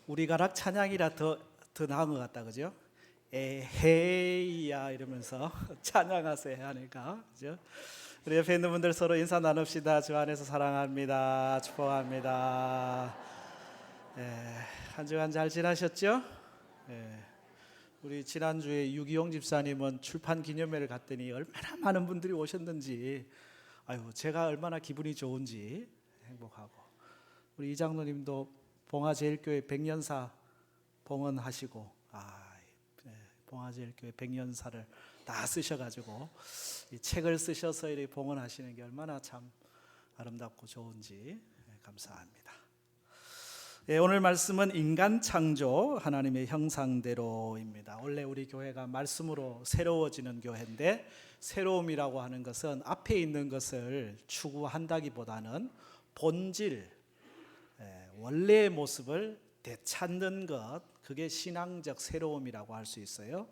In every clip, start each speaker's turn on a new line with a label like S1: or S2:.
S1: 우리 가락 찬양이라 더 나은 것 같다, 그죠? 에헤이야 이러면서 찬양하세요 하니까, 그죠? 우리 옆에 있는 분들 서로 인사 나눕시다. 주 안에서 사랑합니다. 축복합니다. 한 주간 잘 지나셨죠? 우리 지난주에 유기용 집사님은 출판 기념회를 갔더니 얼마나 많은 분들이 오셨는지, 제가 얼마나 기분이 좋은지 행복하고, 우리 이장로님도 봉화제일교회 100년사 봉헌하시고, 봉화제일교회 100년사를 다 쓰셔가지고 이 책을 쓰셔서 이렇게 봉헌하시는 게 얼마나 참 아름답고 좋은지 감사합니다. 오늘 말씀은 인간 창조 하나님의 형상대로입니다. 원래 우리 교회가 말씀으로 새로워지는 교회인데, 새로움이라고 하는 것은 앞에 있는 것을 추구한다기보다는 본질, 원래의 모습을 되찾는 것, 그게 신앙적 새로움이라고 할 수 있어요.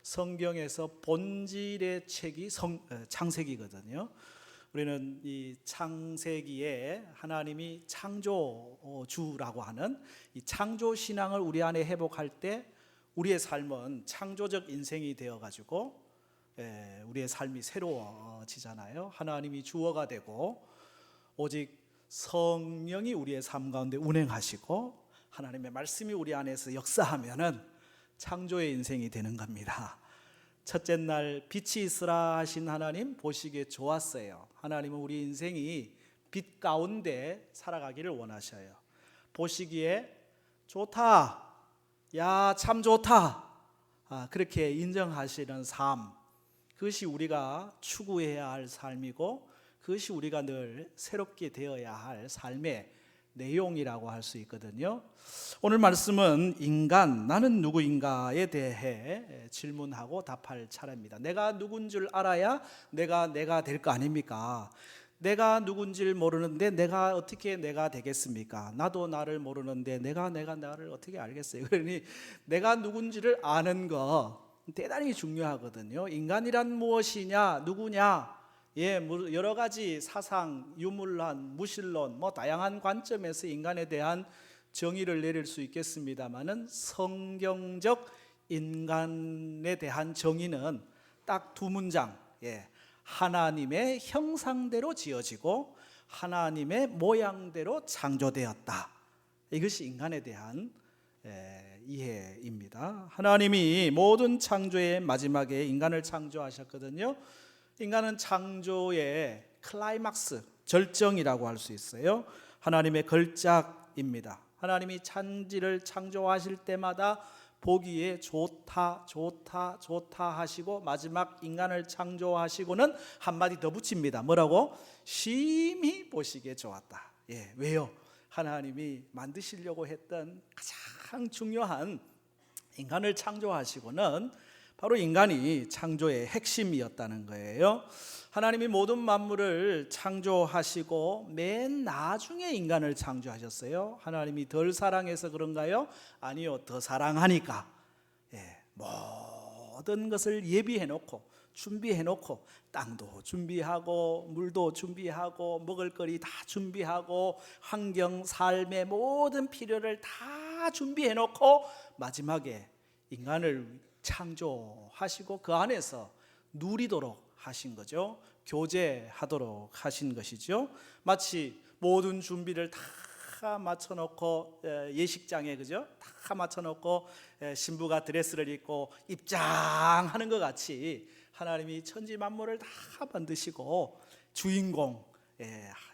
S1: 성경에서 본질의 책이 창세기거든요. 우리는 이 창세기에 하나님이 창조주라고 하는 이 창조 신앙을 우리 안에 회복할 때 우리의 삶은 창조적 인생이 되어가지고 우리의 삶이 새로워지잖아요. 하나님이 주어가 되고 오직 성령이 우리의 삶 가운데 운행하시고 하나님의 말씀이 우리 안에서 역사하면은 창조의 인생이 되는 겁니다. 첫째 날 빛이 있으라 하신 하나님 보시기에 좋았어요. 하나님은 우리 인생이 빛 가운데 살아가기를 원하셔요. 보시기에 좋다, 야 참 좋다, 그렇게 인정하시는 삶, 그것이 우리가 추구해야 할 삶이고, 그것이 우리가 늘 새롭게 되어야 할 삶의 내용이라고 할 수 있거든요. 오늘 말씀은 인간, 나는 누구인가에 대해 질문하고 답할 차례입니다. 내가 누군 줄 알아야 내가 될 거 아닙니까? 내가 누군지를 모르는데 내가 어떻게 내가 되겠습니까? 나도 나를 모르는데 내가 나를 어떻게 알겠어요? 그러니 내가 누군지를 아는 거 대단히 중요하거든요. 인간이란 무엇이냐, 누구냐, 여러 가지 사상, 유물론, 무신론, 다양한 관점에서 인간에 대한 정의를 내릴 수 있겠습니다만은, 성경적 인간에 대한 정의는 딱 두 문장, 하나님의 형상대로 지어지고 하나님의 모양대로 창조되었다. 이것이 인간에 대한 이해입니다. 하나님이 모든 창조의 마지막에 인간을 창조하셨거든요. 인간은 창조의 클라이막스, 절정이라고 할 수 있어요. 하나님의 걸작입니다. 하나님이 천지를 창조하실 때마다 보기에 좋다 하시고, 마지막 인간을 창조하시고는 한마디 더 붙입니다. 뭐라고? 심히 보시기에 좋았다. 왜요? 하나님이 만드시려고 했던 가장 중요한 인간을 창조하시고는 바로 인간이 창조의 핵심이었다는 거예요. 하나님이 모든 만물을 창조하시고 맨 나중에 인간을 창조하셨어요. 하나님이 덜 사랑해서 그런가요? 아니요, 더 사랑하니까 모든 것을 예비해 놓고 준비해 놓고, 땅도 준비하고 물도 준비하고 먹을거리 다 준비하고 환경, 삶의 모든 필요를 다 준비해 놓고 마지막에 인간을 창조하시고 그 안에서 누리도록 하신 거죠. 교제하도록 하신 것이죠. 마치 모든 준비를 다 맞춰놓고 예식장에, 그죠? 다 맞춰놓고 신부가 드레스를 입고 입장하는 것 같이 하나님이 천지 만물을 다 만드시고 주인공,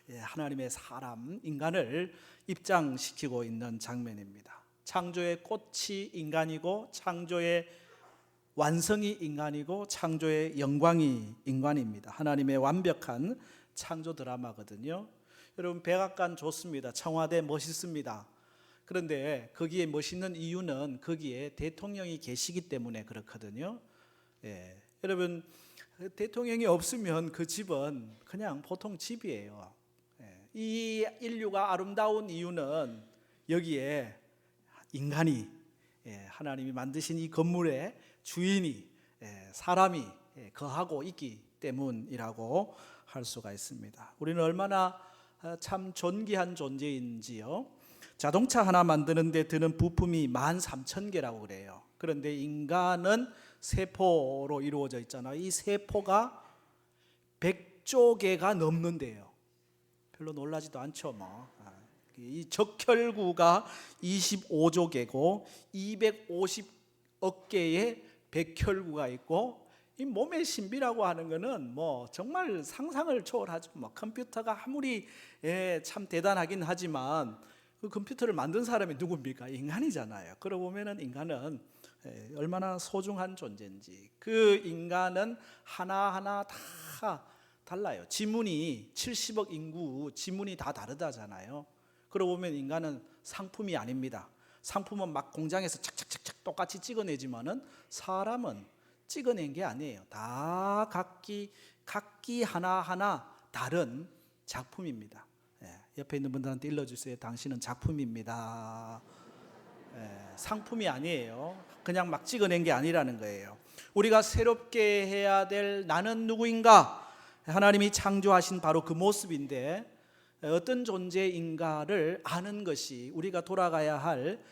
S1: 하나님의 사람 인간을 입장시키고 있는 장면입니다. 창조의 꽃이 인간이고 창조의 완성이 인간이고 창조의 영광이 인간입니다. 하나님의 완벽한 창조 드라마거든요. 여러분, 백악관 좋습니다. 청와대 멋있습니다. 그런데 거기에 멋있는 이유는 거기에 대통령이 계시기 때문에 그렇거든요. 여러분, 대통령이 없으면 그 집은 그냥 보통 집이에요. 이 인류가 아름다운 이유는 여기에 인간이, 하나님이 만드신 이 건물의 주인이, 사람이 거하고 있기 때문이라고 할 수가 있습니다. 우리는 얼마나 참 존귀한 존재인지요. 자동차 하나 만드는데 드는 부품이 13,000개라고 그래요. 그런데 인간은 세포로 이루어져 있잖아요. 이 세포가 100조 개가 넘는데요. 별로 놀라지도 않죠 뭐. 이 적혈구가 25조 개고 250억 개의 백혈구가 있고, 이 몸의 신비라고 하는 거는 뭐 정말 상상을 초월하죠. 뭐 컴퓨터가 아무리 참 대단하긴 하지만 그 컴퓨터를 만든 사람이 누굽니까? 인간이잖아요. 그러고 보면은 인간은 얼마나 소중한 존재인지. 그 인간은 하나하나 다 달라요. 지문이 70억 인구 지문이 다 다르다잖아요. 그러고 보면 인간은 상품이 아닙니다. 상품은 막 공장에서 착착착착 똑같이 찍어내지만은 사람은 찍어낸 게 아니에요. 다 각기 하나하나 다른 작품입니다. 옆에 있는 분들한테 일러주세요. 당신은 작품입니다. 상품이 아니에요. 그냥 막 찍어낸 게 아니라는 거예요. 우리가 새롭게 해야 될 나는 누구인가? 하나님이 창조하신 바로 그 모습인데, 어떤 존재인가를 아는 것이 우리가 돌아가야 할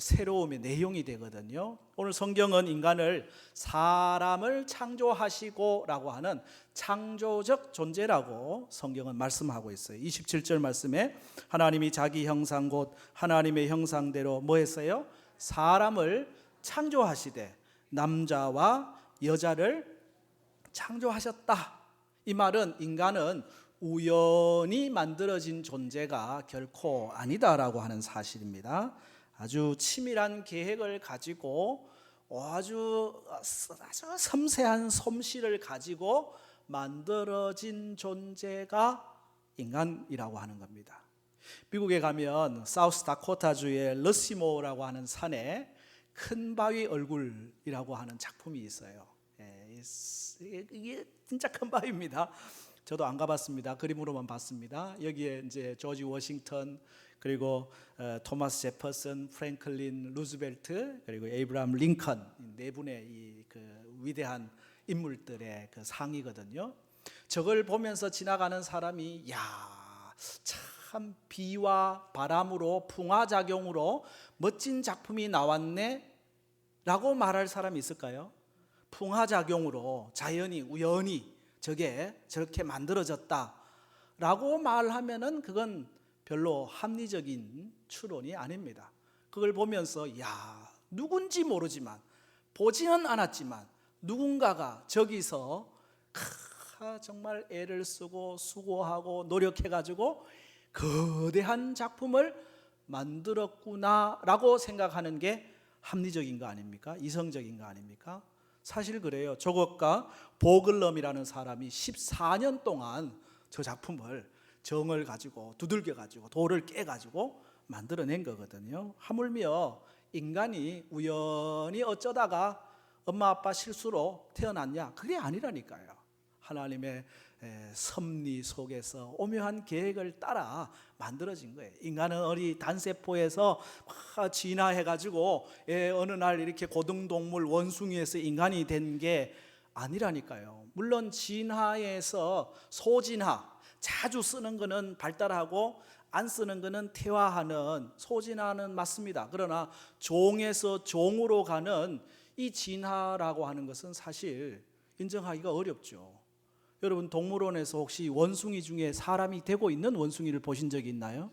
S1: 새로움의 내용이 되거든요. 오늘 성경은 인간을 사람을 창조하시고 라고 하는 창조적 존재라고 성경은 말씀하고 있어요. 27절 말씀에 하나님이 자기 형상 곧 하나님의 형상대로 뭐 했어요? 사람을 창조하시되 남자와 여자를 창조하셨다. 이 말은 인간은 우연히 만들어진 존재가 결코 아니다라고 하는 사실입니다. 아주 치밀한 계획을 가지고 아주 섬세한 솜씨를 가지고 만들어진 존재가 인간이라고 하는 겁니다. 미국에 가면 사우스 다코타주의 러시모라고 하는 산에 큰 바위 얼굴이라고 하는 작품이 있어요. 이게 진짜 큰 바위입니다. 저도 안 가봤습니다. 그림으로만 봤습니다. 여기에 이제 조지 워싱턴, 그리고 토마스 제퍼슨, 프랭클린 루즈벨트, 그리고 에이브라함 링컨, 네 분의 이 그 위대한 인물들의 그 상이거든요. 저걸 보면서 지나가는 사람이 참 비와 바람으로 풍화작용으로 멋진 작품이 나왔네 라고 말할 사람이 있을까요? 풍화작용으로 자연이 우연히 저게 저렇게 만들어졌다 라고 말하면은 그건 별로 합리적인 추론이 아닙니다. 그걸 보면서 누군지 모르지만 보지는 않았지만 누군가가 저기서 정말 애를 쓰고 수고하고 노력해가지고 거대한 작품을 만들었구나 라고 생각하는 게 합리적인 거 아닙니까? 이성적인 거 아닙니까? 사실 그래요. 조각가 보글럼이라는 사람이 14년 동안 저 작품을 정을 가지고 두들겨 가지고 돌을 깨 가지고 만들어낸 거거든요. 하물며 인간이 우연히 어쩌다가 엄마 아빠 실수로 태어났냐? 그게 아니라니까요. 하나님의 섭리 속에서 오묘한 계획을 따라 만들어진 거예요. 인간은 어리 단세포에서 진화해가지고 어느 날 이렇게 고등동물 원숭이에서 인간이 된 게 아니라니까요. 물론 진화에서 소진화, 자주 쓰는 거는 발달하고 안 쓰는 거는 퇴화하는 소진화는 맞습니다. 그러나 종에서 종으로 가는 이 진화라고 하는 것은 사실 인정하기가 어렵죠. 여러분 동물원에서 혹시 원숭이 중에 사람이 되고 있는 원숭이를 보신 적이 있나요?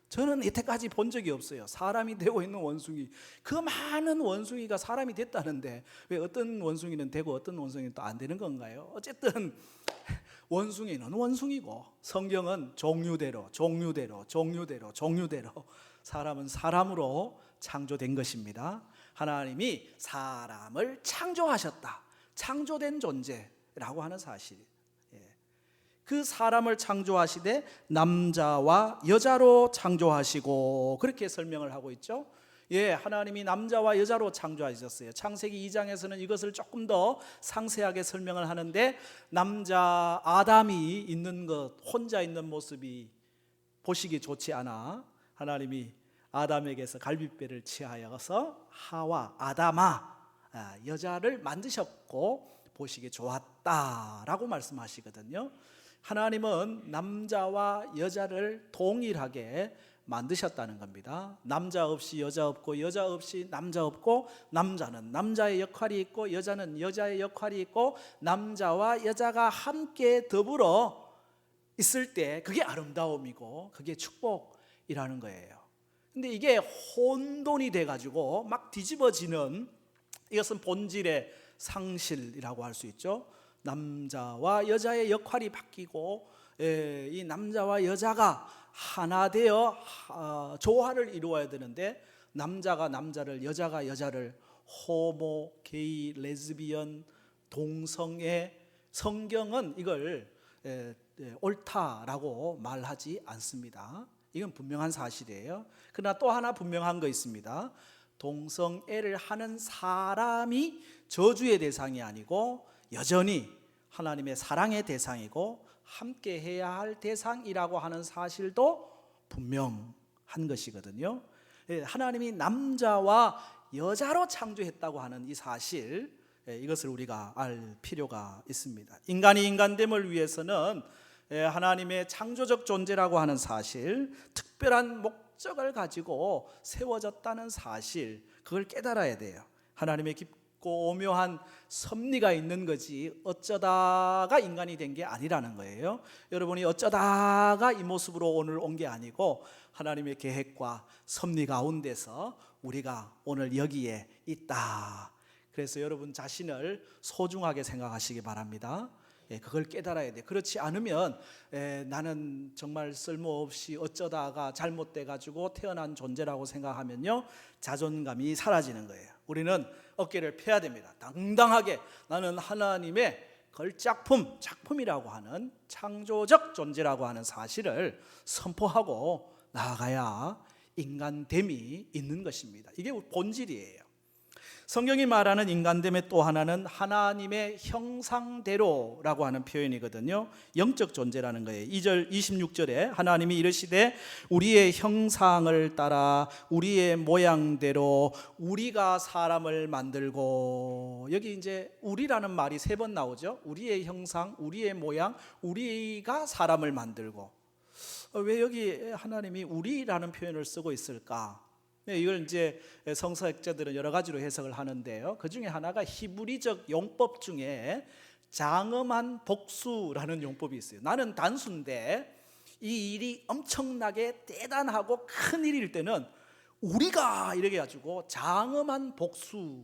S1: 저는 이때까지 본 적이 없어요. 사람이 되고 있는 원숭이. 그 많은 원숭이가 사람이 됐다는데 왜 어떤 원숭이는 되고 어떤 원숭이는 또 안 되는 건가요? 어쨌든 원숭이는 원숭이고 성경은 종류대로 사람은 사람으로 창조된 것입니다. 하나님이 사람을 창조하셨다. 창조된 존재라고 하는 사실. 그 사람을 창조하시되 남자와 여자로 창조하시고 그렇게 설명을 하고 있죠. 하나님이 남자와 여자로 창조하셨어요. 창세기 2장에서는 이것을 조금 더 상세하게 설명을 하는데, 남자 아담이 있는 것, 혼자 있는 모습이 보시기 좋지 않아 하나님이 아담에게서 갈빗배를 취하여서 하와 아담아 여자를 만드셨고 보시기 좋았다라고 말씀하시거든요. 하나님은 남자와 여자를 동일하게 만드셨다는 겁니다. 남자 없이 여자 없고 여자 없이 남자 없고, 남자는 남자의 역할이 있고 여자는 여자의 역할이 있고, 남자와 여자가 함께 더불어 있을 때 그게 아름다움이고 그게 축복이라는 거예요. 근데 이게 혼돈이 돼가지고 막 뒤집어지는, 이것은 본질의 상실이라고 할 수 있죠. 남자와 여자의 역할이 바뀌고 이 남자와 여자가 하나 되어 조화를 이루어야 되는데, 남자가 남자를, 여자가 여자를 호모, 게이, 레즈비언, 동성애, 성경은 이걸 옳다라고 말하지 않습니다. 이건 분명한 사실이에요. 그러나 또 하나 분명한 거 있습니다. 동성애를 하는 사람이 저주의 대상이 아니고 여전히 하나님의 사랑의 대상이고 함께 해야 할 대상이라고 하는 사실도 분명한 것이거든요. 하나님이 남자와 여자로 창조했다고 하는 이 사실, 이것을 우리가 알 필요가 있습니다. 인간이 인간됨을 위해서는 하나님의 창조적 존재라고 하는 사실, 특별한 목적을 가지고 세워졌다는 사실, 그걸 깨달아야 돼요. 하나님의 깊고 오묘한 섭리가 있는 거지 어쩌다가 인간이 된 게 아니라는 거예요. 여러분이 어쩌다가 이 모습으로 오늘 온 게 아니고 하나님의 계획과 섭리 가운데서 우리가 오늘 여기에 있다. 그래서 여러분 자신을 소중하게 생각하시기 바랍니다. 그걸 깨달아야 돼. 그렇지 않으면 나는 정말 쓸모없이 어쩌다가 잘못돼 가지고 태어난 존재라고 생각하면요, 자존감이 사라지는 거예요. 우리는 어깨를 펴야 됩니다. 당당하게 나는 하나님의 작품이라고 하는 창조적 존재라고 하는 사실을 선포하고 나아가야 인간됨이 있는 것입니다. 이게 본질이에요. 성경이 말하는 인간됨의 또 하나는 하나님의 형상대로라고 하는 표현이거든요. 영적 존재라는 거예요. 2절 26절에 하나님이 이르시되 우리의 형상을 따라 우리의 모양대로 우리가 사람을 만들고, 여기 이제 우리라는 말이 3번 나오죠. 우리의 형상, 우리의 모양, 우리가 사람을 만들고. 왜 여기 하나님이 우리라는 표현을 쓰고 있을까? 이걸 이제 성서학자들은 여러 가지로 해석을 하는데요. 그 중에 하나가 히브리적 용법 중에 장엄한 복수라는 용법이 있어요. 나는 단수인데 이 일이 엄청나게 대단하고 큰 일일 때는 우리가 이렇게 가지고 장엄한 복수를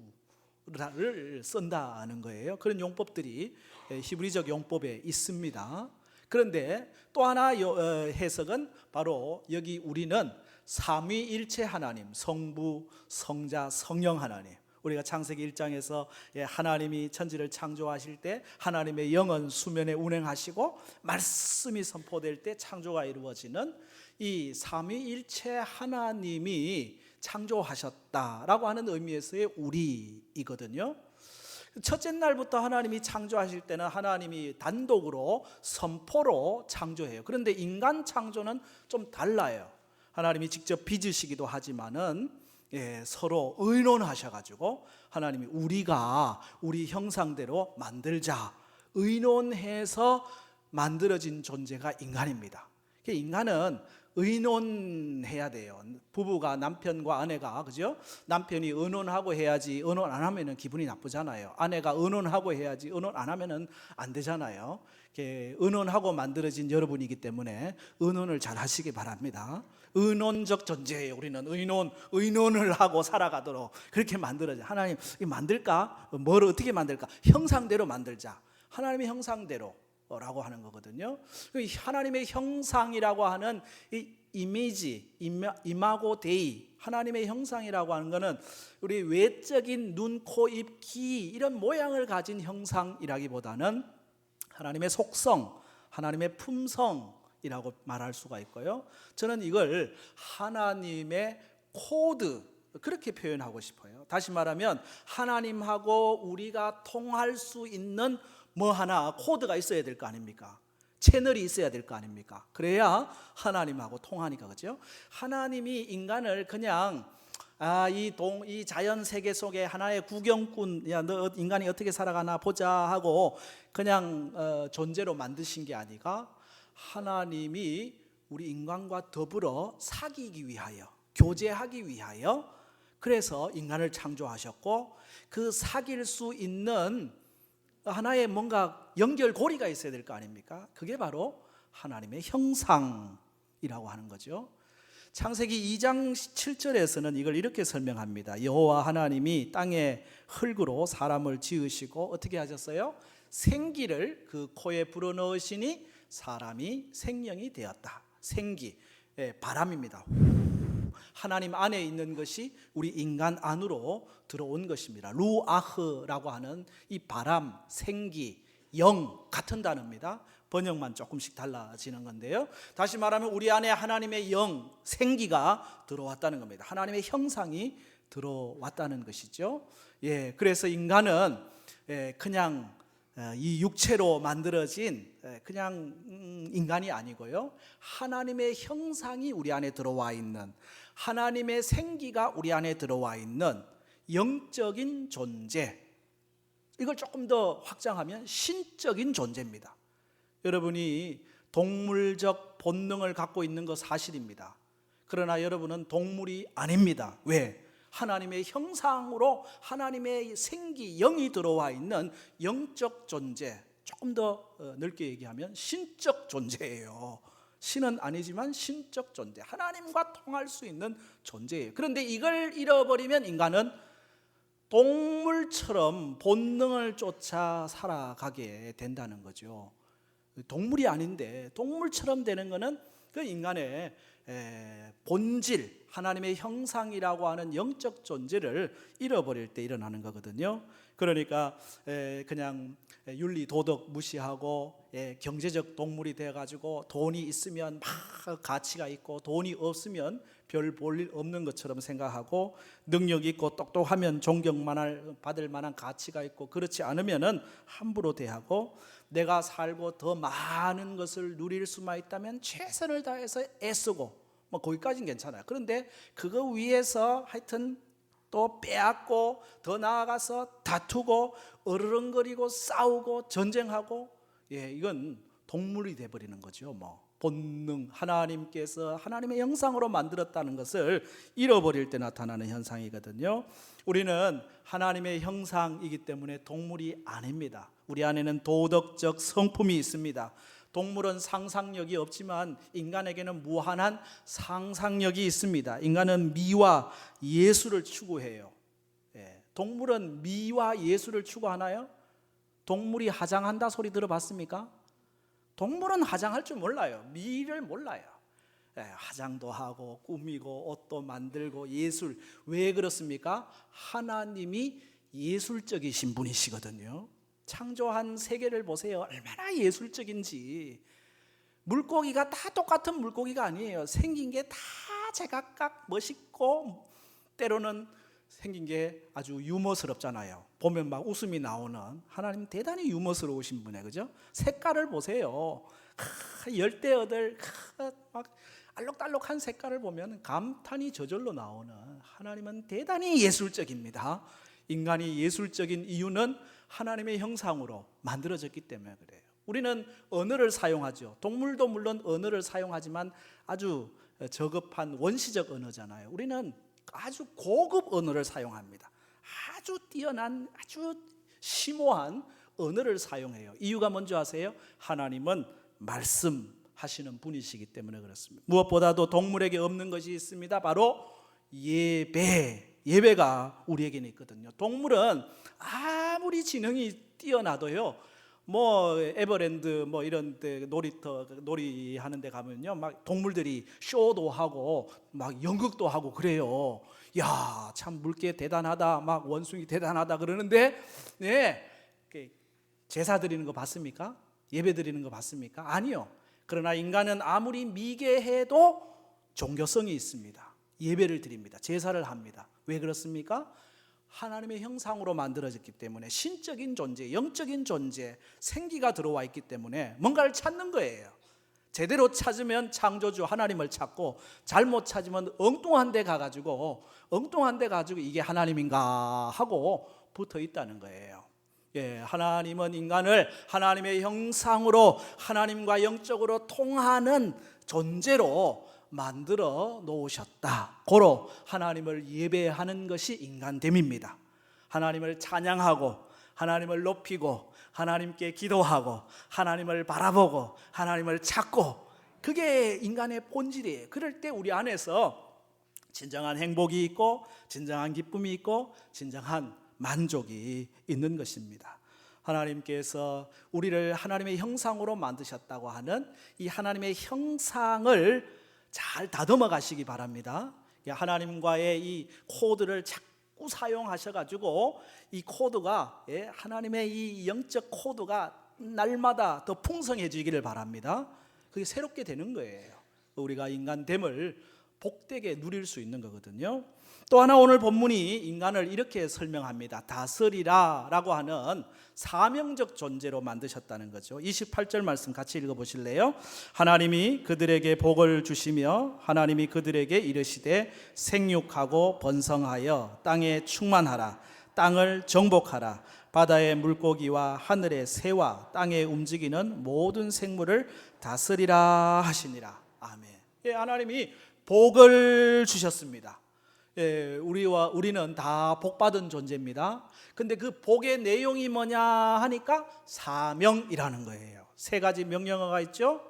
S1: 쓴다는 거예요. 그런 용법들이 히브리적 용법에 있습니다. 그런데 또 하나 해석은 바로 여기 우리는 삼위일체 하나님, 성부, 성자, 성령 하나님. 우리가 창세기 1장에서 하나님이 천지를 창조하실 때 하나님의 영은 수면에 운행하시고 말씀이 선포될 때 창조가 이루어지는 이 삼위일체 하나님이 창조하셨다라고 하는 의미에서의 우리이거든요. 첫째 날부터 하나님이 창조하실 때는 하나님이 단독으로 선포로 창조해요. 그런데 인간 창조는 좀 달라요. 하나님이 직접 빚으시기도 하지만은 서로 의논하셔가지고 하나님이 우리가 우리 형상대로 만들자, 의논해서 만들어진 존재가 인간입니다. 인간은 의논해야 돼요. 부부가, 남편과 아내가, 그죠? 남편이 의논하고 해야지, 의논 안 하면은 기분이 나쁘잖아요. 아내가 의논하고 해야지, 의논 안 하면은 안 되잖아요. 의논하고 만들어진 여러분이기 때문에 의논을 잘 하시기 바랍니다. 의논적 존재예요. 우리는 의논을 하고 살아가도록 그렇게 만들어져. 하나님 만들까? 뭘 어떻게 만들까? 형상대로 만들자. 하나님의 형상대로라고 하는 거거든요. 하나님의 형상이라고 하는 이 이미지, 이마고 데이, 하나님의 형상이라고 하는 것은 우리 외적인 눈, 코, 입, 귀 이런 모양을 가진 형상이라기보다는 하나님의 속성, 하나님의 품성이라고 말할 수가 있고요. 저는 이걸 하나님의 코드, 그렇게 표현하고 싶어요. 다시 말하면 하나님하고 우리가 통할 수 있는 뭐 하나 코드가 있어야 될 거 아닙니까? 채널이 있어야 될 거 아닙니까? 그래야 하나님하고 통하니까, 그죠? 하나님이 인간을 그냥 이 자연 세계 속에 하나의 구경꾼, 야, 너 인간이 어떻게 살아가나 보자 하고 그냥 존재로 만드신 게 아니라 하나님이 우리 인간과 더불어 사귀기 위하여, 교제하기 위하여 그래서 인간을 창조하셨고, 그 사귈 수 있는 하나의 뭔가 연결고리가 있어야 될 거 아닙니까? 그게 바로 하나님의 형상이라고 하는 거죠. 창세기 2장 7절에서는 이걸 이렇게 설명합니다. 여호와 하나님이 땅에 흙으로 사람을 지으시고 어떻게 하셨어요? 생기를 그 코에 불어넣으시니 사람이 생명이 되었다. 생기, 바람입니다. 하나님 안에 있는 것이 우리 인간 안으로 들어온 것입니다. 루아흐라고 하는 이 바람, 생기, 영 같은 단어입니다. 번역만 조금씩 달라지는 건데요. 다시 말하면 우리 안에 하나님의 영, 생기가 들어왔다는 겁니다. 하나님의 형상이 들어왔다는 것이죠. 그래서 인간은 그냥 이 육체로 만들어진 그냥 인간이 아니고요, 하나님의 형상이 우리 안에 들어와 있는, 하나님의 생기가 우리 안에 들어와 있는 영적인 존재, 이걸 조금 더 확장하면 신적인 존재입니다. 여러분이 동물적 본능을 갖고 있는 거 사실입니다. 그러나 여러분은 동물이 아닙니다. 왜? 하나님의 형상으로 하나님의 생기, 영이 들어와 있는 영적 존재, 조금 더 넓게 얘기하면 신적 존재예요. 신은 아니지만 신적 존재, 하나님과 통할 수 있는 존재예요. 그런데 이걸 잃어버리면 인간은 동물처럼 본능을 쫓아 살아가게 된다는 거죠. 동물이 아닌데 동물처럼 되는 것은 그 인간의 본질, 하나님의 형상이라고 하는 영적 존재를 잃어버릴 때 일어나는 거거든요. 그러니까 그냥 윤리 도덕 무시하고 경제적 동물이 돼가지고 돈이 있으면 막 가치가 있고, 돈이 없으면 별 볼 일 없는 것처럼 생각하고, 능력 있고 똑똑하면 존경받을 만한 가치가 있고, 그렇지 않으면은 함부로 대하고, 내가 살고 더 많은 것을 누릴 수만 있다면 최선을 다해서 애쓰고, 뭐 거기까지는 괜찮아요. 그런데 그거 위해서 하여튼 또 빼앗고, 더 나아가서 다투고, 어르렁거리고, 싸우고, 전쟁하고, 이건 동물이 돼버리는 거죠. 본능, 하나님께서 하나님의 형상으로 만들었다는 것을 잃어버릴 때 나타나는 현상이거든요. 우리는 하나님의 형상이기 때문에 동물이 아닙니다. 우리 안에는 도덕적 성품이 있습니다. 동물은 상상력이 없지만 인간에게는 무한한 상상력이 있습니다. 인간은 미와 예술을 추구해요. 동물은 미와 예술을 추구하나요? 동물이 화장한다 소리 들어봤습니까? 동물은 화장할 줄 몰라요. 미를 몰라요. 화장도 하고 꾸미고 옷도 만들고 예술. 왜 그렇습니까? 하나님이 예술적이신 분이시거든요. 창조한 세계를 보세요. 얼마나 예술적인지. 물고기가 다 똑같은 물고기가 아니에요. 생긴 게 다 제각각 멋있고, 때로는 생긴 게 아주 유머스럽잖아요. 보면 막 웃음이 나오는, 하나님 대단히 유머스러우신 분이에요. 그죠? 색깔을 보세요. 열대어들 막 알록달록한 색깔을 보면 감탄이 저절로 나오는, 하나님은 대단히 예술적입니다. 인간이 예술적인 이유는 하나님의 형상으로 만들어졌기 때문에 그래요. 우리는 언어를 사용하죠. 동물도 물론 언어를 사용하지만 아주 저급한 원시적 언어잖아요. 우리는 아주 고급 언어를 사용합니다. 아주 뛰어난, 아주 심오한 언어를 사용해요. 이유가 뭔지 아세요? 하나님은 말씀하시는 분이시기 때문에 그렇습니다. 무엇보다도 동물에게 없는 것이 있습니다. 바로 예배가 우리에게는 있거든요. 동물은 아무리 지능이 뛰어나도요, 에버랜드 이런 데 놀이 하는 데 가면요, 막 동물들이 쇼도 하고 막 연극도 하고 그래요. 야, 참 물개 대단하다, 막 원숭이 대단하다 그러는데, 제사 드리는 거 봤습니까? 예배 드리는 거 봤습니까? 아니요. 그러나 인간은 아무리 미개해도 종교성이 있습니다. 예배를 드립니다. 제사를 합니다. 왜 그렇습니까? 하나님의 형상으로 만들어졌기 때문에, 신적인 존재, 영적인 존재, 생기가 들어와 있기 때문에 뭔가를 찾는 거예요. 제대로 찾으면 창조주 하나님을 찾고, 잘못 찾으면 엉뚱한 데 가가지고 이게 하나님인가 하고 붙어 있다는 거예요. 하나님은 인간을 하나님의 형상으로, 하나님과 영적으로 통하는 존재로 만들어 놓으셨다. 고로 하나님을 예배하는 것이 인간됨입니다. 하나님을 찬양하고 하나님을 높이고 하나님께 기도하고 하나님을 바라보고 하나님을 찾고, 그게 인간의 본질이에요. 그럴 때 우리 안에서 진정한 행복이 있고 진정한 기쁨이 있고 진정한 만족이 있는 것입니다. 하나님께서 우리를 하나님의 형상으로 만드셨다고 하는 이 하나님의 형상을 잘 다듬어 가시기 바랍니다. 하나님과의 이 코드를 자꾸 사용하셔가지고 이 코드가, 하나님의 이 영적 코드가 날마다 더 풍성해지기를 바랍니다. 그게 새롭게 되는 거예요. 우리가 인간됨을 복되게 누릴 수 있는 거거든요. 또 하나 오늘 본문이 인간을 이렇게 설명합니다. 다스리라 라고 하는 사명적 존재로 만드셨다는 거죠. 28절 말씀 같이 읽어보실래요? 하나님이 그들에게 복을 주시며 하나님이 그들에게 이르시되 생육하고 번성하여 땅에 충만하라. 땅을 정복하라. 바다의 물고기와 하늘의 새와 땅에 움직이는 모든 생물을 다스리라 하시니라. 아멘. 하나님이 복을 주셨습니다. 우리는 다 복받은 존재입니다. 근데 그 복의 내용이 뭐냐 하니까 사명이라는 거예요. 세 가지 명령어가 있죠.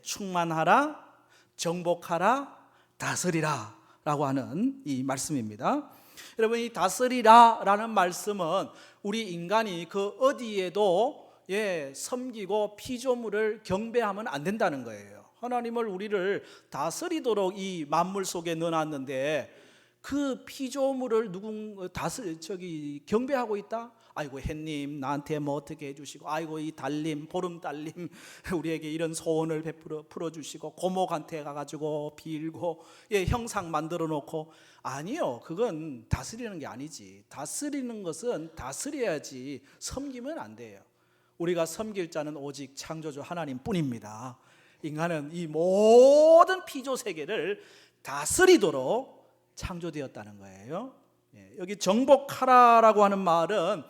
S1: 충만하라, 정복하라, 다스리라 라고 하는 이 말씀입니다. 여러분, 이 다스리라 라는 말씀은 우리 인간이 그 어디에도 섬기고 피조물을 경배하면 안 된다는 거예요. 하나님을 우리를 다스리도록 이 만물 속에 넣어놨는데 그 피조물을 경배하고 있다? 아이고 햇님 나한테 뭐 어떻게 해주시고, 아이고 이 달님 보름달님 우리에게 이런 소원을 풀어주시고, 고목한테 가가지고 빌고 형상 만들어 놓고. 아니요, 그건 다스리는 게 아니지. 다스리는 것은 다스려야지 섬기면 안 돼요. 우리가 섬길 자는 오직 창조주 하나님 뿐입니다. 인간은 이 모든 피조 세계를 다스리도록 창조되었다는 거예요. 여기 정복하라라고 하는 말은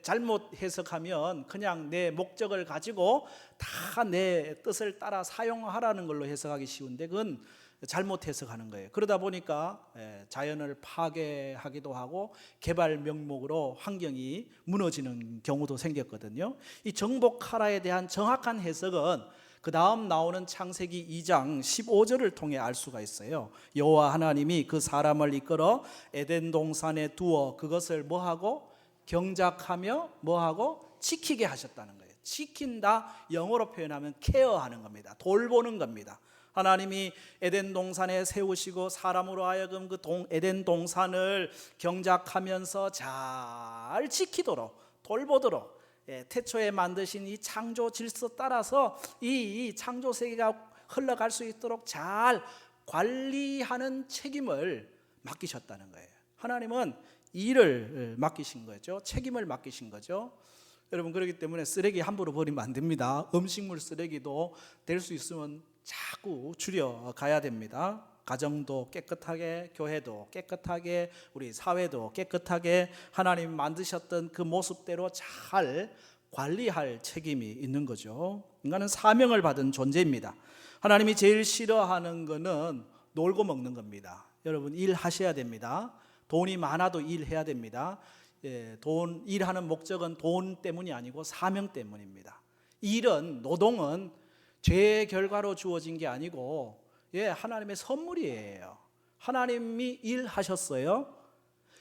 S1: 잘못 해석하면 그냥 내 목적을 가지고 다 내 뜻을 따라 사용하라는 걸로 해석하기 쉬운데, 그건 잘못 해석하는 거예요. 그러다 보니까 자연을 파괴하기도 하고 개발 명목으로 환경이 무너지는 경우도 생겼거든요. 이 정복하라에 대한 정확한 해석은 그 다음 나오는 창세기 2장 15절을 통해 알 수가 있어요. 여호와 하나님이 그 사람을 이끌어 에덴 동산에 두어 그것을 뭐하고 경작하며 뭐하고 지키게 하셨다는 거예요. 지킨다, 영어로 표현하면 케어하는 겁니다. 돌보는 겁니다. 하나님이 에덴 동산에 세우시고 사람으로 하여금 그 에덴 동산을 경작하면서 잘 지키도록, 돌보도록, 태초에 만드신 이 창조 질서 따라서 이 창조 세계가 흘러갈 수 있도록 잘 관리하는 책임을 맡기셨다는 거예요. 하나님은 일을 맡기신 거죠. 책임을 맡기신 거죠. 여러분, 그렇기 때문에 쓰레기 함부로 버리면 안 됩니다. 음식물 쓰레기도 될 수 있으면 자꾸 줄여 가야 됩니다. 가정도 깨끗하게, 교회도 깨끗하게, 우리 사회도 깨끗하게 하나님 만드셨던 그 모습대로 잘 관리할 책임이 있는 거죠. 인간은 사명을 받은 존재입니다. 하나님이 제일 싫어하는 거는 놀고 먹는 겁니다. 여러분, 일하셔야 됩니다. 돈이 많아도 일해야 됩니다. 일하는 목적은 돈 때문이 아니고 사명 때문입니다. 일은, 노동은 죄의 결과로 주어진 게 아니고 하나님의 선물이에요. 하나님이 일하셨어요.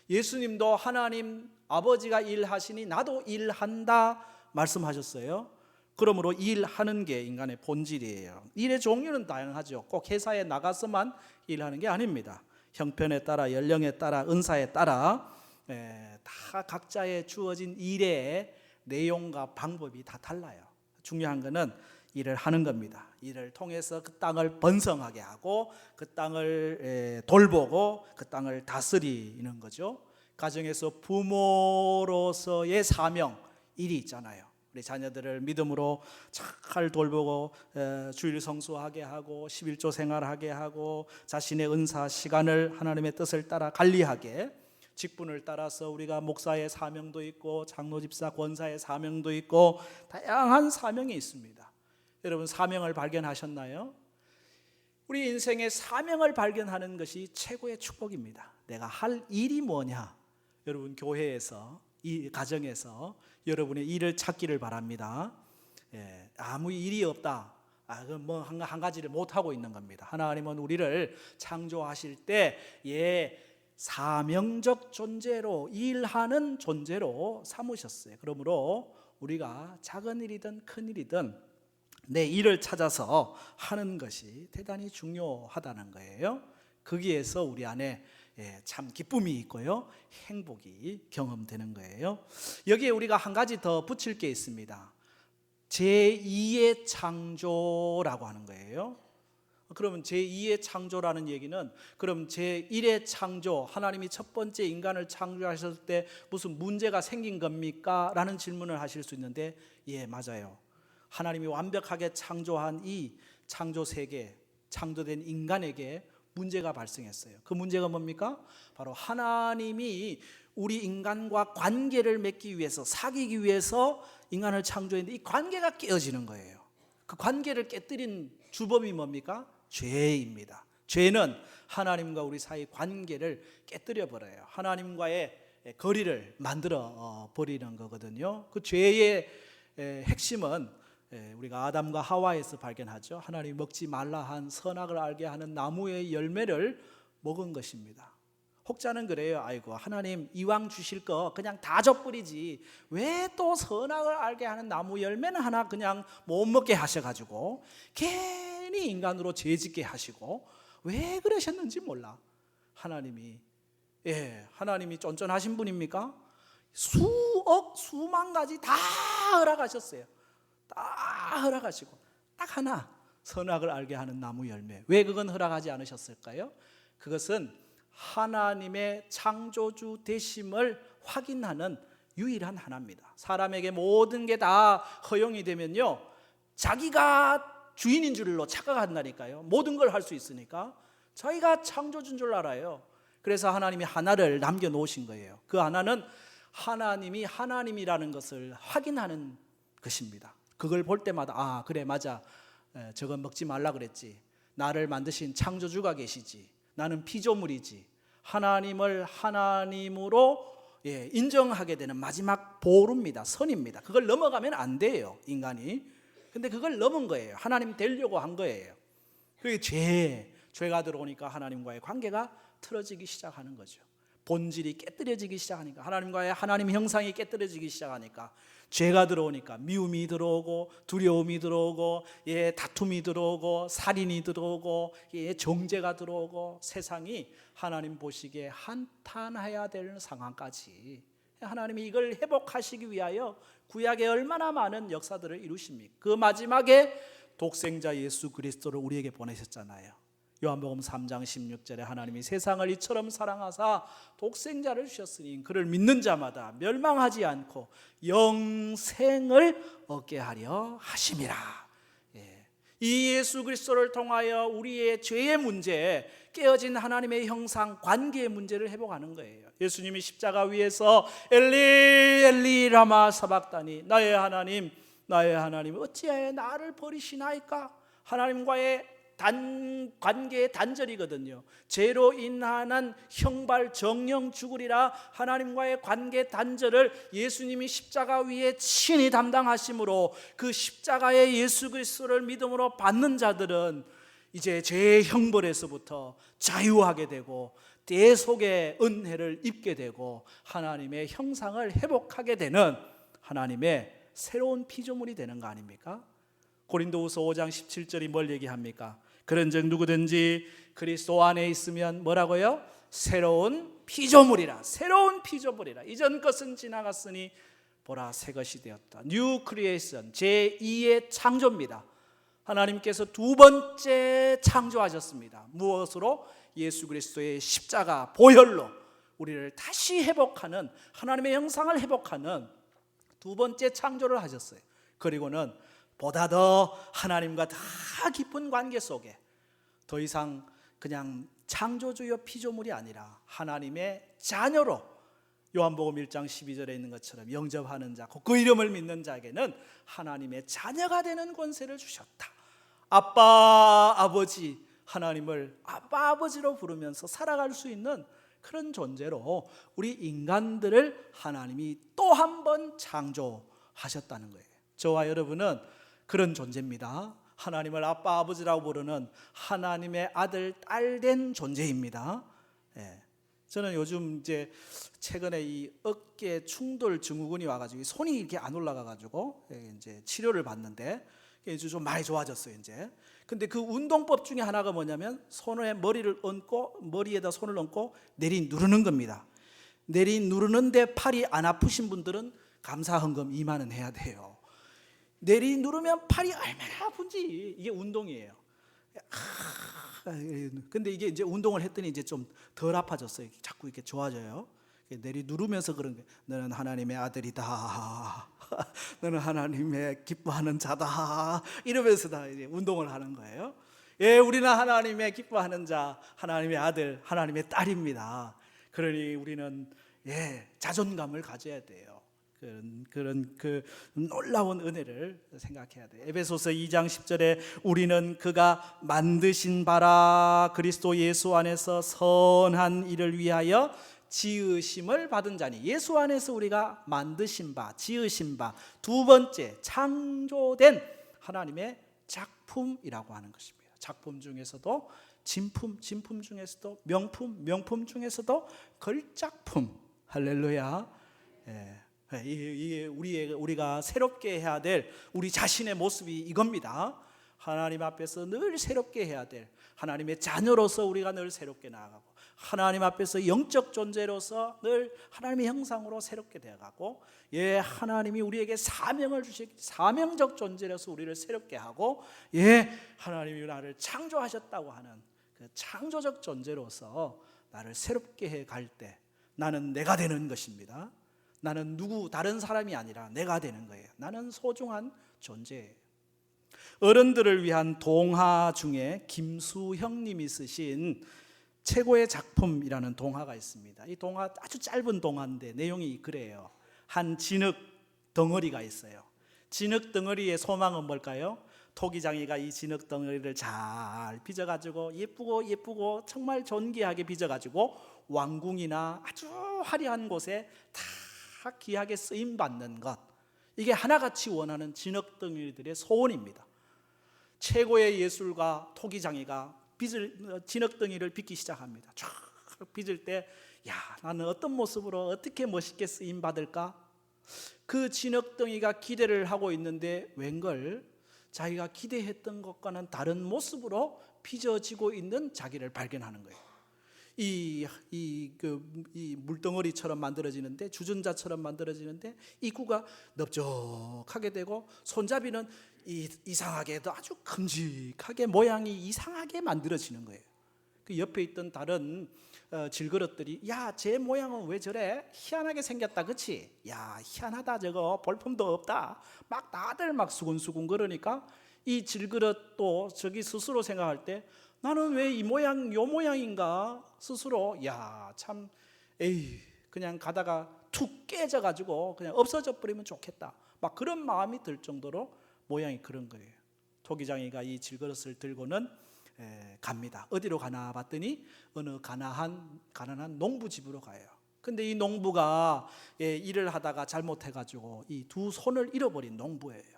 S1: 예수님도 하나님 아버지가 일하시니 나도 일한다 말씀하셨어요. 그러므로 일하는 게 인간의 본질이에요. 일의 종류는 다양하죠. 꼭 회사에 나가서만 일하는 게 아닙니다. 형편에 따라, 연령에 따라, 은사에 따라 다 각자의 주어진 일의 내용과 방법이 다 달라요. 중요한 것은 일을 하는 겁니다. 일을 통해서 그 땅을 번성하게 하고 그 땅을 돌보고 그 땅을 다스리는 거죠. 가정에서 부모로서의 사명, 일이 있잖아요. 우리 자녀들을 믿음으로 잘 돌보고 주일 성수하게 하고 11조 생활하게 하고 자신의 은사, 시간을 하나님의 뜻을 따라 관리하게, 직분을 따라서 우리가 목사의 사명도 있고 장로 집사 권사의 사명도 있고 다양한 사명이 있습니다. 여러분 사명을 발견하셨나요? 우리 인생의 사명을 발견하는 것이 최고의 축복입니다. 내가 할 일이 뭐냐? 여러분 교회에서, 이 가정에서 여러분의 일을 찾기를 바랍니다. 아무 일이 없다. 뭐 한 가지를 못 하고 있는 겁니다. 하나님은 우리를 창조하실 때 사명적 존재로, 일하는 존재로 삼으셨어요. 그러므로 우리가 작은 일이든 큰 일이든 내 일을 찾아서 하는 것이 대단히 중요하다는 거예요. 거기에서 우리 안에 참 기쁨이 있고요, 행복이 경험되는 거예요. 여기에 우리가 한 가지 더 붙일 게 있습니다. 제2의 창조라고 하는 거예요. 그러면 제2의 창조라는 얘기는, 그럼 제1의 창조, 하나님이 첫 번째 인간을 창조하셨을 때 무슨 문제가 생긴 겁니까? 라는 질문을 하실 수 있는데, 맞아요. 하나님이 완벽하게 창조한 이 창조 세계, 창조된 인간에게 문제가 발생했어요. 그 문제가 뭡니까? 바로 하나님이 우리 인간과 관계를 맺기 위해서, 사귀기 위해서 인간을 창조했는데 이 관계가 깨어지는 거예요. 그 관계를 깨뜨린 주범이 뭡니까? 죄입니다. 죄는 하나님과 우리 사이 관계를 깨뜨려 버려요. 하나님과의 거리를 만들어 버리는 거거든요. 그 죄의 핵심은 우리가 아담과 하와에서 발견하죠. 하나님이 먹지 말라 한 선악을 알게 하는 나무의 열매를 먹은 것입니다. 혹자는 그래요. 아이고, 하나님 이왕 주실 거 그냥 다 줘버리지, 왜 또 선악을 알게 하는 나무 열매는 하나 그냥 못 먹게 하셔가지고 괜히 인간으로 죄짓게 하시고, 왜 그러셨는지 몰라. 하나님이 쫀쫀하신 분입니까? 수억 수만 가지 다 허락하셨어요. 다 허락하시고 딱 하나, 선악을 알게 하는 나무 열매. 왜 그건 허락하지 않으셨을까요? 그것은 하나님의 창조주 되심을 확인하는 유일한 하나입니다. 사람에게 모든 게 다 허용이 되면요, 자기가 주인인 줄로 착각한다니까요. 모든 걸 할 수 있으니까 자기가 창조주인 줄 알아요. 그래서 하나님이 하나를 남겨놓으신 거예요. 그 하나는 하나님이 하나님이라는 것을 확인하는 것입니다. 그걸 볼 때마다 그래 맞아, 저건 먹지 말라 그랬지, 나를 만드신 창조주가 계시지, 나는 피조물이지, 하나님을 하나님으로 인정하게 되는 마지막 보루입니다. 선입니다. 그걸 넘어가면 안 돼요, 인간이. 근데 그걸 넘은 거예요. 하나님 되려고 한 거예요. 그게 죄가 들어오니까 하나님과의 관계가 틀어지기 시작하는 거죠. 본질이 깨뜨려지기 시작하니까, 하나님 형상이 깨뜨려지기 시작하니까, 죄가 들어오니까 미움이 들어오고, 두려움이 들어오고, 다툼이 들어오고, 살인이 들어오고, 정죄가 들어오고, 세상이 하나님 보시기에 한탄해야 되는 상황까지 하나님이 이걸 회복하시기 위하여 구약에 얼마나 많은 역사들을 이루십니까? 그 마지막에 독생자 예수 그리스도를 우리에게 보내셨잖아요. 요한복음 3장 16절에 하나님이 세상을 이처럼 사랑하사 독생자를 주셨으니 그를 믿는 자마다 멸망하지 않고 영생을 얻게 하려 하심이라. 이 예수 그리스도를 통하여 우리의 죄의 문제, 깨어진 하나님의 형상, 관계의 문제를 회복하는 거예요. 예수님이 십자가 위에서 엘리 엘리 라마 사박다니, 나의 하나님 어찌하여 나를 버리시나이까? 하나님과의 관계의 단절이거든요. 죄로 인한 형벌 정령 죽으리라, 하나님과의 관계 단절을 예수님이 십자가 위에 친히 담당하심으로, 그 십자가의 예수 그리스도를 믿음으로 받는 자들은 이제 죄의 형벌에서부터 자유하게 되고 대속의 은혜를 입게 되고 하나님의 형상을 회복하게 되는 하나님의 새로운 피조물이 되는 거 아닙니까? 고린도후서 5장 17절이 뭘 얘기합니까? 그런즉 누구든지 그리스도 안에 있으면 뭐라고요? 새로운 피조물이라. 이전 것은 지나갔으니 보라 새 것이 되었다. 뉴 크리에이션, 제2의 창조입니다. 하나님께서 두 번째 창조하셨습니다. 무엇으로? 예수 그리스도의 십자가 보혈로 우리를 다시 회복하는, 하나님의 형상을 회복하는 두 번째 창조를 하셨어요. 그리고는 보다 더 하나님과 더 깊은 관계 속에 더 이상 그냥 창조주요 피조물이 아니라 하나님의 자녀로 요한복음 1장 12절에 있는 것처럼 영접하는 자, 그 이름을 믿는 자에게는 하나님의 자녀가 되는 권세를 주셨다. 아빠, 아버지, 하나님을 아빠, 아버지로 부르면서 살아갈 수 있는 그런 존재로 우리 인간들을 하나님이 또 한 번 창조하셨다는 거예요. 저와 여러분은 그런 존재입니다. 하나님을 아빠, 아버지라고 부르는 하나님의 아들, 딸 된 존재입니다. 예. 저는 요즘 이제 최근에 이 어깨 충돌 증후군이 와가지고 손이 이렇게 안 올라가가지고 이제 치료를 받는데 이제 좀 많이 좋아졌어요 이제. 근데 그 운동법 중에 하나가 뭐냐면 손에 머리를 얹고 머리에다 손을 얹고 내리 누르는 겁니다. 내리 누르는데 팔이 안 아프신 분들은 감사 헌금 2만 원 해야 돼요. 내리 누르면 팔이 얼마나 아픈지 이게 운동이에요. 근데 이게 이제 운동을 했더니 이제 좀 덜 아파졌어요. 자꾸 이렇게 좋아져요. 내리 누르면서 그런 게 너는 하나님의 아들이다. 너는 하나님의 기뻐하는 자다. 이러면서 다 이제 운동을 하는 거예요. 예, 우리는 하나님의 기뻐하는 자, 하나님의 아들, 하나님의 딸입니다. 그러니 우리는 자존감을 가져야 돼요. 그런 그 놀라운 은혜를 생각해야 돼요. 에베소서 2장 10절에 우리는 그가 만드신 바라 그리스도 예수 안에서 선한 일을 위하여 지으심을 받은 자니, 예수 안에서 우리가 만드신 바, 지으신 바, 두 번째 창조된 하나님의 작품이라고 하는 것입니다. 작품 중에서도 진품, 진품 중에서도 명품, 명품 중에서도 걸작품. 할렐루야. 이게 우리가 새롭게 해야 될 우리 자신의 모습이 이겁니다. 하나님 앞에서 늘 새롭게 해야 될 하나님의 자녀로서 우리가 늘 새롭게 나아가고, 하나님 앞에서 영적 존재로서 늘 하나님의 형상으로 새롭게 되어가고, 하나님이 우리에게 사명을 주시 사명적 존재로서 우리를 새롭게 하고, 하나님이 나를 창조하셨다고 하는 그 창조적 존재로서 나를 새롭게 해갈 때 나는 내가 되는 것입니다. 나는 누구 다른 사람이 아니라 내가 되는 거예요. 나는 소중한 존재예요. 어른들을 위한 동화 중에 김수형 님이 쓰신 최고의 작품이라는 동화가 있습니다. 이 동화 아주 짧은 동화인데 내용이 그래요. 한 진흙 덩어리가 있어요. 진흙 덩어리의 소망은 뭘까요? 토기장이가 이 진흙 덩어리를 잘 빚어가지고 예쁘고 정말 존귀하게 빚어가지고 왕궁이나 아주 화려한 곳에 다 귀하게 쓰임받는 것, 이게 하나같이 원하는 진흙 덩어리들의 소원입니다. 최고의 예술가 토기장이가 진흙 덩이를 빚기 시작합니다. 쫙 빚을 때 나는 어떤 모습으로 어떻게 멋있게 쓰임받을까? 그 진흙 덩이가 기대를 하고 있는데 웬걸 자기가 기대했던 것과는 다른 모습으로 빚어지고 있는 자기를 발견하는 거예요. 이 물덩어리처럼 만들어지는데, 주전자처럼 만들어지는데 입구가 넓적하게 되고 손잡이는 이상하게도 아주 큼직하게 모양이 이상하게 만들어지는 거예요. 그 옆에 있던 다른 질그릇들이 제 모양은 왜 저래? 희한하게 생겼다, 그치? 희한하다, 저거 볼품도 없다, 막 다들 막 수군수군 그러니까 이 질그릇도 저기 스스로 생각할 때 나는 왜 이 모양 요 모양인가 스스로 참 그냥 가다가 툭 깨져가지고 그냥 없어져 버리면 좋겠다, 막 그런 마음이 들 정도로 모양이 그런 거예요. 토기장이가 이 질그릇을 들고는 갑니다. 어디로 가나 봤더니 어느 가난한 농부집으로 가요. 근데 이 농부가 일을 하다가 잘못해가지고 이 두 손을 잃어버린 농부예요.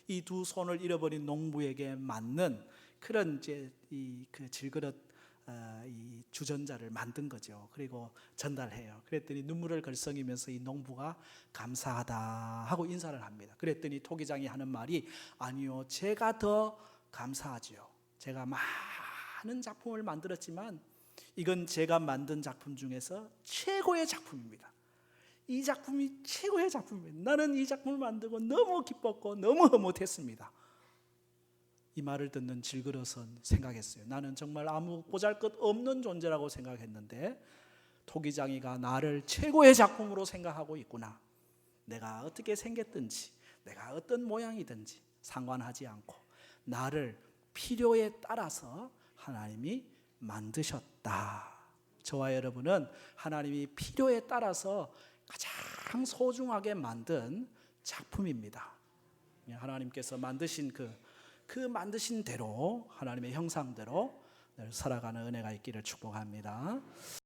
S1: 이 두 손을 잃어버린 농부에게 맞는 그런 이제 그 질그릇 이 주전자를 만든 거죠. 그리고 전달해요. 그랬더니 눈물을 걸썽이면서 이 농부가 감사하다 하고 인사를 합니다. 그랬더니 토기장이 하는 말이 아니요, 제가 더 감사하지요. 제가 많은 작품을 만들었지만 이건 제가 만든 작품 중에서 최고의 작품입니다. 이 작품이 최고의 작품입니다. 나는 이 작품을 만들고 너무 기뻤고 너무 흐뭇했습니다. 이 말을 듣는 질그릇은 생각했어요. 나는 정말 아무 보잘것없는 존재라고 생각했는데 토기장이가 나를 최고의 작품으로 생각하고 있구나. 내가 어떻게 생겼든지 내가 어떤 모양이든지 상관하지 않고 나를 필요에 따라서 하나님이 만드셨다. 저와 여러분은 하나님이 필요에 따라서 가장 소중하게 만든 작품입니다. 하나님께서 만드신 그 만드신 대로, 하나님의 형상대로 늘 살아가는 은혜가 있기를 축복합니다.